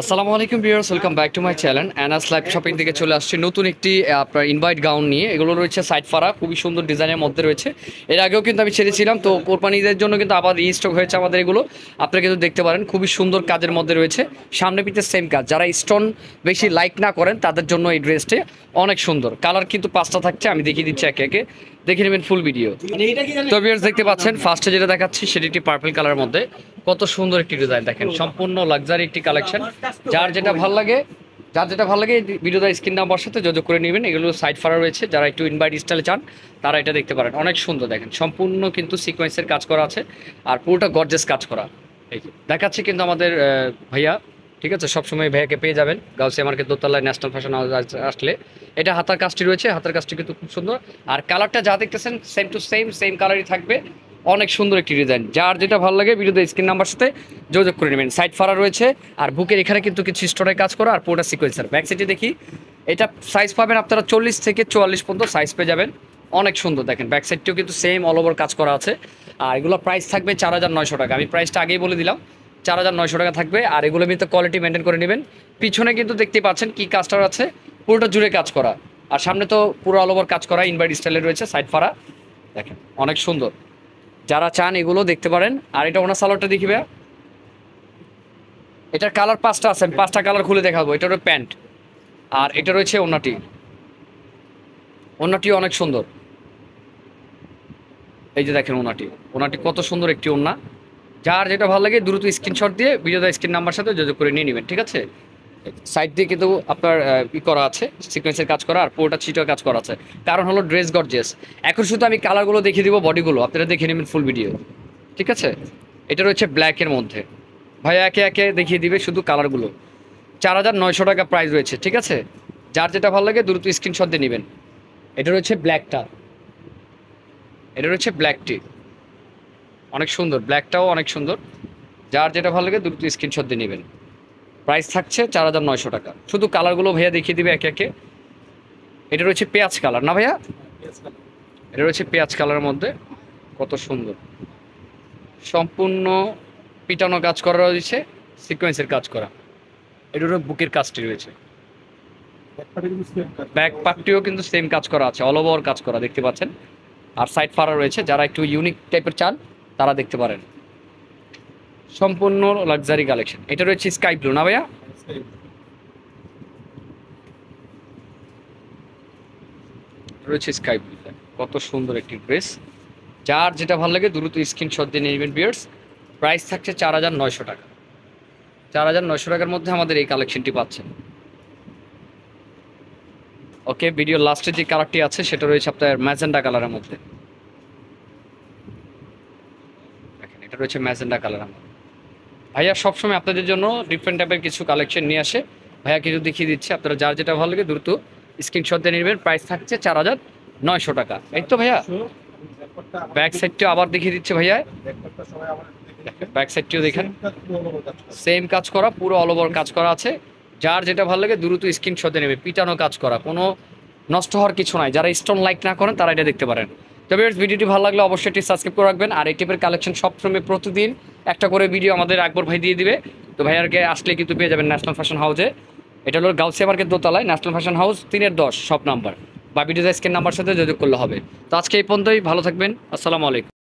আসসালামু আলাইকুম viewers, welcome back to my channel Anas live shopping থেকে চলে আসছে নতুন একটি আপনার ইনভাইট গাউন নিয়ে। এগুলো রয়েছে সাইড ফাড়া, খুবই সুন্দর ডিজাইনের মধ্যে রয়েছে। এর আগেও কিন্তু আমি ছেড়েছিলাম, তো কোরবানিদের জন্য কিন্তু আবার রিস্টক হয়েছে আমাদের এগুলো। আপনারা কিন্তু দেখতে পারেন, খুবই সুন্দর কাজের মধ্যে রয়েছে, সামনে পিঠে সেম কাজ। যারা স্টোন বেশি লাইক না করেন তাদের জন্য এই ড্রেসটি অনেক সুন্দর। কালার কিন্তু 5টা থাকছে, আমি দেখিয়ে দিচ্ছি একে একে, দেখে নেবেন ফুল ভিডিও। তো ভিউয়ার্স দেখতে পাচ্ছেন, ফার্স্টে যেটা দেখাচ্ছি সেটি একটি পার্পল কালারের মধ্যে, কত সুন্দর একটি ডিজাইন দেখেন, সম্পূর্ণ লাক্সারি একটি কালেকশন। যার যেটা ভালো লাগে ভিডিওটা স্ক্রিন নাম্বার সাথে যোগাযোগ করে নেবেন। এগুলো সাইড ফাড়া রয়েছে, যারা একটু ইনভাইট স্টাইলে চান তারা এটা দেখতে পারেন। অনেক সুন্দর দেখেন, সম্পূর্ণ কিন্তু সিকোয়েন্সের কাজ করা আছে আর পুরোটা গর্জেস কাজ করা। এই যে দেখাচ্ছি কিন্তু আমাদের ভাইয়া, ঠিক আছে, সবসময় ভাইয়াকে পেয়ে যাবেন গাউসিয়া মার্কেট দোতলায় ন্যাশনাল ফ্যাশন হাউস আসলে। এটা হাতার কাজটি রয়েছে, হাতার কাজটি কিন্তু খুব সুন্দর। আর কালারটা যা দেখতেছেন সেম টু সেম কালারই থাকবে। অনেক সুন্দর একটি ডিজাইন, যার যেটা ভালো লাগে ভিডিওতে স্ক্রিন নাম্বার সাথে যোগাযোগ করে নেবেন। সাইড ফাড়া রয়েছে আর বুকের এখানে কিন্তু কিছু স্টোনের কাজ করা আর পুরোটা সিকোয়েন্সার। ব্যাক সাইডে দেখি, এটা সাইজ পাবেন আপনারা 40 থেকে 44 পর্যন্ত সাইজ পেয়ে যাবেন। অনেক সুন্দর দেখেন, ব্যাক সাইডটিও কিন্তু সেম অল ওভার কাজ করা আছে। আর এগুলো প্রাইস থাকবে 4900 টাকা। আমি প্রাইসটা আগেই বলে দিলাম, 4900 টাকা থাকবে। আর এগুলোর ভিতরে কোয়ালিটি মেনটেন করে নেবেন। পিছনে কিন্তু দেখতে পাচ্ছেন কি কাজটা আছে, পুরোটা জুড়ে কাজ করা। আর সামনে তো পুরো অল ওভার কাজ করা ইনভাইট স্টাইলে রয়েছে সাইড ফাড়া, দেখেন অনেক সুন্দর। যারা চান এগুলো দেখতে পারেন। আর এটা ওনার সালোয়ারটা দেখিবে, এটার কালার 5টা আছে, আমি 5টা কালার খুলে দেখাবো। এটা হলো প্যান্ট, আর এটা রয়েছে ওনাটি। ওনাটিও অনেক সুন্দর, এই যে দেখেন ওনাটি কত সুন্দর একটি ওনা। যার যেটা ভালো লাগে দ্রুত স্ক্রিনশট দিয়ে ভিডিওতে স্ক্রিন নাম্বার সাথে যোগাযোগ করে নিয়ে নেবেন, ঠিক আছে। সাইড দিয়ে কিন্তু আপনার করা আছে, সিকোয়েন্সের কাজ করা আর পুরোটা ছিটার কাজ করা আছে। কারণ হলো ড্রেস গর্জিয়াস। এখন শুধু আমি কালারগুলো দেখিয়ে দিব, বডিগুলো আপনারা দেখে নেবেন ফুল ভিডিও, ঠিক আছে। এটা রয়েছে ব্ল্যাকের মধ্যে, ভাইয়া একে একে দেখিয়ে দিবে শুধু কালারগুলো। 4900 টাকা প্রাইস রয়েছে, ঠিক আছে। যার যেটা ভালো লাগে দ্রুত স্ক্রিনশট দিয়ে নেবেন। এটা রয়েছে ব্ল্যাকটা, এটা রয়েছে ব্ল্যাকটি, অনেক সুন্দর, ব্ল্যাকটাও অনেক সুন্দর। যার যেটা ভালো লাগে দ্রুত স্ক্রিনশট দিয়ে নেবেন। প্রাইস থাকছে 4900 টাকা। শুধু কালারগুলো ভাইয়া দেখিয়ে দিবে একে একে। এটা রয়েছে পেঁয়াজ কালার না ভাইয়া, এটা রয়েছে পেঁয়াজ কালারের মধ্যে, কত সুন্দর, সম্পূর্ণ পিটানো কাজ করা রয়েছে, সিকোয়েন্সের কাজ করা। এটার বুকের কাজটি রয়েছে, ব্যাক পার্টটিও কিন্তু সেম কাজ করা আছে, অল ওভার কাজ করা দেখতে পাচ্ছেন। আর সাইড ফাড়া রয়েছে, যারা একটু ইউনিক টাইপের চান তারা দেখতে পারেন। সম্পূর্ণ লাক্সারি কালেকশন। এটা রয়েছে স্কাই ব্লু না ভাইয়া, রয়েছে স্কাই ব্লু, কত সুন্দর একটি ড্রেস। যার যেটা ভালো লাগে দ্রুত স্ক্রিনশট দিয়ে নেবেন ভিউয়ার্স। প্রাইস থাকছে 4900 টাকা। 4900 টাকার মধ্যে আমাদের এই কালেকশনটি পাচ্ছেন। ওকে, ভিডিও লাস্টে যে কালারটি আছে সেটা রয়েছে আপনার ম্যাজেন্ডা কালারের মধ্যে, দেখেন এটা রয়েছে ম্যাজেন্ডা কালারের মধ্যে। ভাইয়া সবসময় আপনাদের জন্য ডিফারেন্ট টাইপের কিছু কালেকশন নিয়ে আসে, ভাইয়া কিছু দেখিয়ে দিচ্ছে। আপনারা যার যেটা ভালো লাগে দ্রুত স্ক্রিনশট দিয়ে নেবেন। প্রাইস থাকছে 4900 টাকা। এই তো ভাইয়া, ব্যাক সাইডটিও আবার দেখিয়ে দিচ্ছে ভাইয়া, ব্যাক সাইডটিও দেখেন সেম কাজ করা, পুরো অল ওভার কাজ করা আছে। যার যেটা ভালো লাগে দ্রুত স্ক্রিনশটে নেবে, পিটানো কাজ করা, কোনো নষ্ট হওয়ার কিছু নাই। যারা স্টোন লাইক না করেন তারা এটা দেখতে পারেন। তবে ভিডিওটি ভালো লাগলে অবশ্যই এটি সাবস্ক্রাইব করে রাখবেন। আর এই টাইপের কালেকশন সবসময় প্রতিদিন একটা করে ভিডিও আমাদের আকবর ভাই দিয়ে দিবে। তো ভাইয়ারকে আসলে কিন্তু পেয়ে যাবেন ন্যাশনাল ফ্যাশন হাউসে। এটা হলো গাউসিয়া মার্কেট দোতলায় national fashion house 3-10 shop number, বা ভিডিও স্ক্রিন নাম্বার সাথে যোগাযোগ করলে হবে। তো আজকে এই পর্যন্তই, ভালো থাকবেন, আসসালামু আলাইকুম।